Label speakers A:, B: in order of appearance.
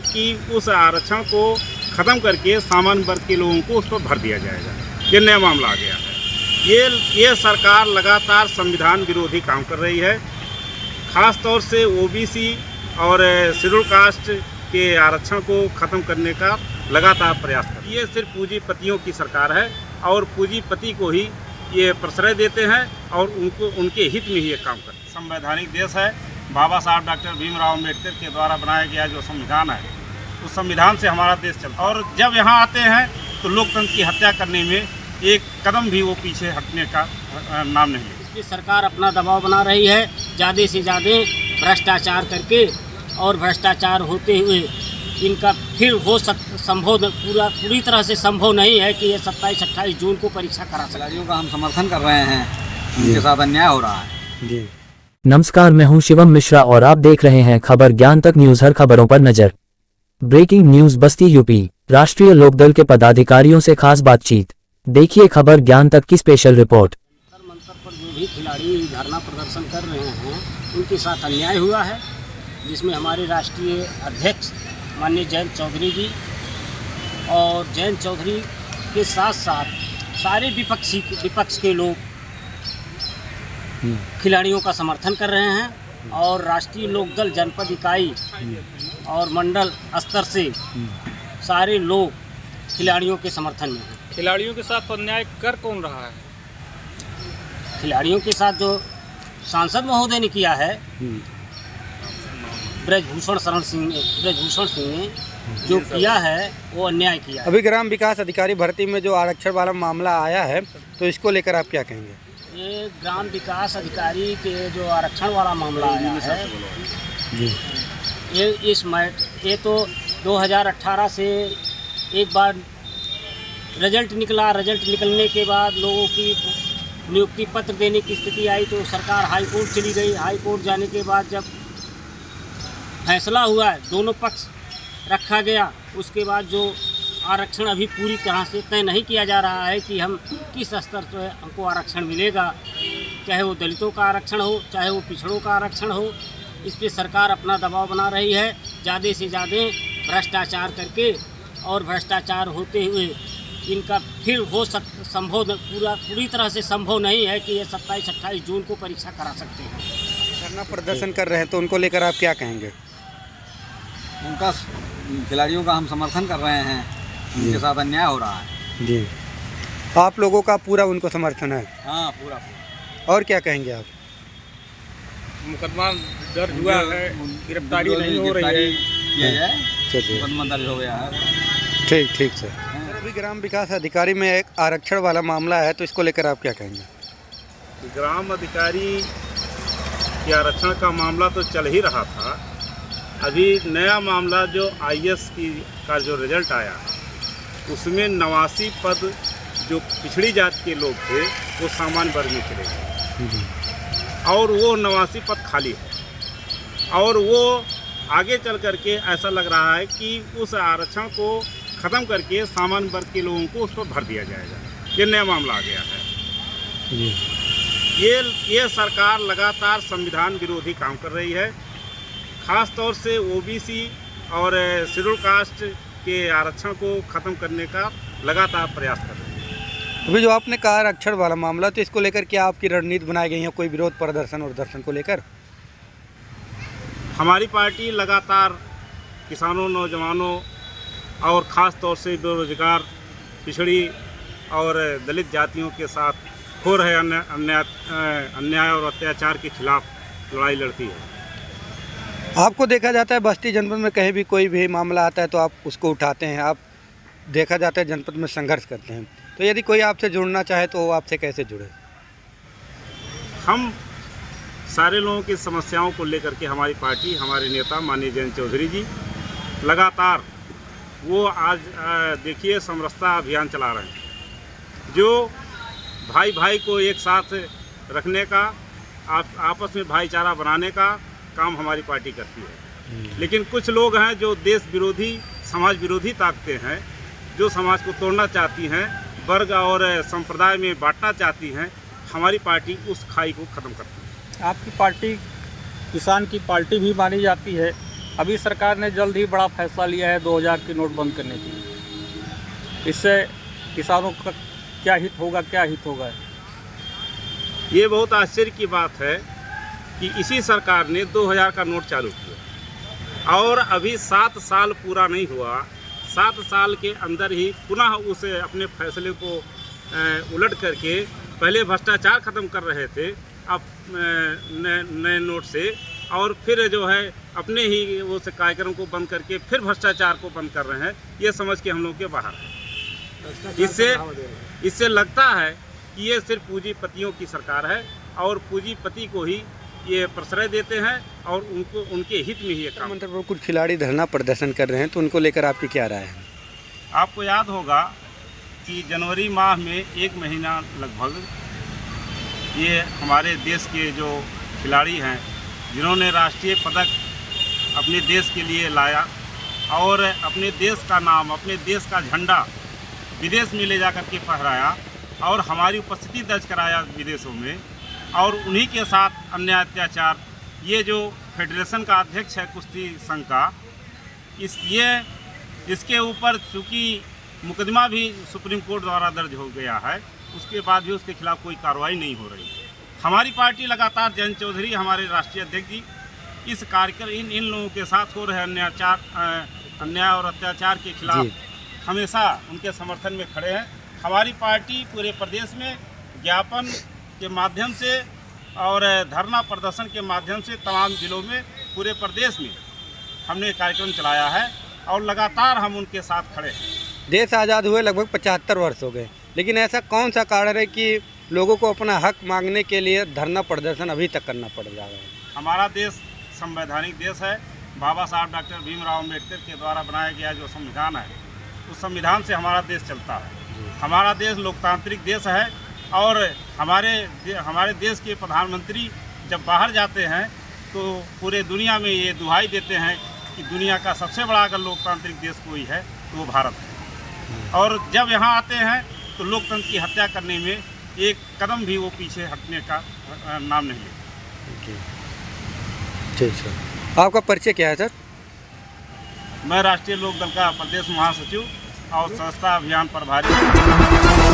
A: कि उस आरक्षण को ख़त्म करके सामान्य वर्ग के लोगों को उस पर भर दिया जाएगा। ये नया मामला आ गया है। ये सरकार लगातार संविधान विरोधी काम कर रही है। ख़ास तौर से ओबीसी और शेड्यूल कास्ट के आरक्षण को ख़त्म करने का लगातार प्रयास कर रही है। ये सिर्फ पूंजीपतियों की सरकार है और पूंजीपति को ही ये प्रश्रय देते हैं और उनके हित में ही ये काम करते हैं। संवैधानिक देश है। बाबा साहब डॉक्टर भीमराव अम्बेडकर के द्वारा बनाया गया जो संविधान है, उस संविधान से हमारा देश चलता है। और जब यहाँ आते हैं तो लोकतंत्र की हत्या करने में एक कदम भी वो पीछे हटने का नाम नहीं लेते।
B: इसलिए सरकार अपना दबाव बना रही है, ज़्यादा से ज़्यादा भ्रष्टाचार करके, और भ्रष्टाचार होते हुए इनका फिर हो संभव पूरी तरह से संभव नहीं है कि ये 27-28 जून को परीक्षा करा सके।
C: खिलाड़ियों का हम समर्थन कर रहे हैं, उनके साथ अन्याय हो रहा है।
D: जी नमस्कार, मैं हूं शिवम मिश्रा और आप देख रहे हैं खबर ज्ञान तक न्यूज। हर खबरों पर नजर। ब्रेकिंग न्यूज बस्ती यूपी, राष्ट्रीय लोकदल के पदाधिकारियों से खास बातचीत। देखिए खबर ज्ञान तक की स्पेशल रिपोर्ट।
B: मंत्र पर जो भी खिलाड़ी धरना प्रदर्शन कर रहे हैं उनके साथ अन्याय हुआ है, जिसमें हमारे राष्ट्रीय अध्यक्ष माननीय जयंत चौधरी जी और जयंत चौधरी के साथ साथ सारे विपक्ष के लोग खिलाड़ियों का समर्थन कर रहे हैं। और राष्ट्रीय लोकदल जनपद इकाई और मंडल स्तर से सारे लोग खिलाड़ियों के समर्थन में हैं।
E: खिलाड़ियों के साथ अन्याय कर कौन रहा है?
B: खिलाड़ियों के साथ जो सांसद महोदय ने किया है, ब्रजभूषण सिंह ने जो किया है वो अन्याय किया है।
F: अभी ग्राम विकास अधिकारी भर्ती में जो आरक्षण वाला मामला आया है, तो इसको लेकर आप क्या कहेंगे?
B: ये ग्राम विकास अधिकारी के जो आरक्षण वाला मामला आया है, ये तो 2018 से एक बार रिजल्ट निकलने के बाद लोगों की नियुक्ति पत्र देने की स्थिति आई तो सरकार हाई कोर्ट चली गई। हाई कोर्ट जाने के बाद जब फैसला हुआ, दोनों पक्ष रखा गया, उसके बाद जो आरक्षण अभी पूरी तरह से तय नहीं किया जा रहा है कि हम किस स्तर से हमको आरक्षण मिलेगा, चाहे वो दलितों का आरक्षण हो, चाहे वो पिछड़ों का आरक्षण हो। इस पर सरकार अपना दबाव बना रही है, ज़्यादा से ज़्यादा भ्रष्टाचार करके, और भ्रष्टाचार होते हुए इनका फिर हो संभव पूरी तरह से संभव नहीं है कि ये 27-28 जून को परीक्षा करा सकते हैं।
F: धरना प्रदर्शन कर रहे हैं तो उनको लेकर आप क्या कहेंगे?
C: उनका खिलाड़ियों का हम समर्थन कर रहे हैं, उनके साथ अन्याय हो रहा है।
F: जी आप लोगों का पूरा उनको समर्थन है?
C: हाँ, पूरा।
F: और क्या कहेंगे आप?
E: मुकदमा दर्ज हुआ है, गिरफ्तारी नहीं हो रही है।
F: चलिए,
C: मुकदमा दर्ज हो गया है।
F: ठीक सर। अभी ग्राम विकास अधिकारी में एक आरक्षण वाला मामला है, तो इसको लेकर आप क्या कहेंगे?
A: ग्राम अधिकारी के आरक्षण का मामला तो चल ही रहा था। अभी नया मामला जो IAS का जो रिजल्ट आया, उसमें 89 पद जो पिछड़ी जाति के लोग थे वो सामान्य वर्ग में चले गए और वो 89 पद खाली है। और वो आगे चल करके ऐसा लग रहा है कि उस आरक्षण को ख़त्म करके सामान्य वर्ग के लोगों को उस पर भर दिया जाएगा। ये नया मामला आ गया है। ये सरकार लगातार संविधान विरोधी काम कर रही है। ख़ास तौर से ओबीसी और शेड्यूल कास्ट के आरक्षण को ख़त्म करने का लगातार प्रयास कर रही है।
F: अभी जो आपने कहा आरक्षण वाला मामला, तो इसको लेकर क्या आपकी रणनीति बनाई गई है? कोई विरोध प्रदर्शन और दर्शन को लेकर?
A: हमारी पार्टी लगातार किसानों, नौजवानों और ख़ास तौर से बेरोजगार, पिछड़ी और दलित जातियों के साथ हो रहे अन्याय और अत्याचार के खिलाफ लड़ाई लड़ती है।
F: आपको देखा जाता है बस्ती जनपद में कहीं भी कोई भी मामला आता है तो आप उसको उठाते हैं, आप देखा जाता है जनपद में संघर्ष करते हैं। तो यदि कोई आपसे जुड़ना चाहे तो वो आपसे कैसे जुड़े?
A: हम सारे लोगों की समस्याओं को लेकर के हमारी पार्टी, हमारे नेता माननीय जयंत चौधरी जी लगातार वो आज देखिए समरसता अभियान चला रहे हैं, जो भाई भाई को एक साथ रखने का, आपस में भाईचारा बनाने का काम हमारी पार्टी करती है। लेकिन कुछ लोग हैं जो देश विरोधी, समाज विरोधी ताकतें हैं, जो समाज को तोड़ना चाहती हैं, वर्ग और संप्रदाय में बांटना चाहती हैं। हमारी पार्टी उस खाई को ख़त्म करती है।
E: आपकी पार्टी किसान की पार्टी भी मानी जाती है, अभी सरकार ने जल्द ही बड़ा फैसला लिया है 2000 की नोट बंद करने के लिए। इससे किसानों का क्या हित होगा?
A: ये बहुत आश्चर्य की बात है कि इसी सरकार ने 2000 का नोट चालू किया और अभी 7 साल पूरा नहीं हुआ। 7 साल के अंदर ही पुनः उस अपने फैसले को उलट करके पहले भ्रष्टाचार ख़त्म कर रहे थे अब नए नोट से, और फिर जो है अपने ही उस कार्यक्रम को बंद करके फिर भ्रष्टाचार को बंद कर रहे हैं। ये समझ के हम लोग के बाहर है। इससे लगता है कि ये सिर्फ पूंजीपतियों की सरकार है और पूंजीपति को ही ये प्रश्रय देते हैं और उनको उनके हित में ही ये काम।
F: मंत्री कुछ खिलाड़ी धरना प्रदर्शन कर रहे हैं, तो उनको लेकर आपकी क्या राय है?
A: आपको याद होगा कि जनवरी माह में 1 महीना लगभग ये हमारे देश के जो खिलाड़ी हैं जिन्होंने राष्ट्रीय पदक अपने देश के लिए लाया और अपने देश का नाम, अपने देश का झंडा विदेश में ले जा कर के फहराया और हमारी उपस्थिति दर्ज कराया विदेशों में, और उन्हीं के साथ अन्याय अत्याचार, ये जो फेडरेशन का अध्यक्ष है कुश्ती संघ का, इसके ऊपर चूँकि मुकदमा भी सुप्रीम कोर्ट द्वारा दर्ज हो गया है, उसके बाद भी उसके खिलाफ कोई कार्रवाई नहीं हो रही। हमारी पार्टी लगातार जयंत चौधरी हमारे राष्ट्रीय अध्यक्ष जी इस कार्यक्रम इन लोगों के साथ हो रहे अन्याय और अत्याचार के खिलाफ हमेशा उनके समर्थन में खड़े हैं। हमारी पार्टी पूरे प्रदेश में ज्ञापन के माध्यम से और धरना प्रदर्शन के माध्यम से तमाम जिलों में पूरे प्रदेश में हमने कार्यक्रम चलाया है और लगातार हम उनके साथ खड़े हैं।
F: देश आज़ाद हुए लगभग 75 वर्ष हो गए, लेकिन ऐसा कौन सा कारण है कि लोगों को अपना हक मांगने के लिए धरना प्रदर्शन अभी तक करना पड़ जा रहा है?
A: हमारा देश संवैधानिक देश है। बाबा साहब डॉक्टर भीमराव अम्बेडकर के द्वारा बनाया गया जो संविधान है, उस संविधान से हमारा देश चलता है। हमारा देश लोकतांत्रिक देश है और हमारे देश के प्रधानमंत्री जब बाहर जाते हैं तो पूरे दुनिया में ये दुहाई देते हैं कि दुनिया का सबसे बड़ा अगर लोकतांत्रिक देश कोई है तो वो भारत है, और जब यहाँ आते हैं तो लोकतंत्र की हत्या करने में एक कदम भी वो पीछे हटने का नाम नहीं लेते।
F: ठीक सर, आपका परिचय क्या है सर?
A: मैं राष्ट्रीय लोक दल का प्रदेश महासचिव और संस्था अभियान प्रभारी।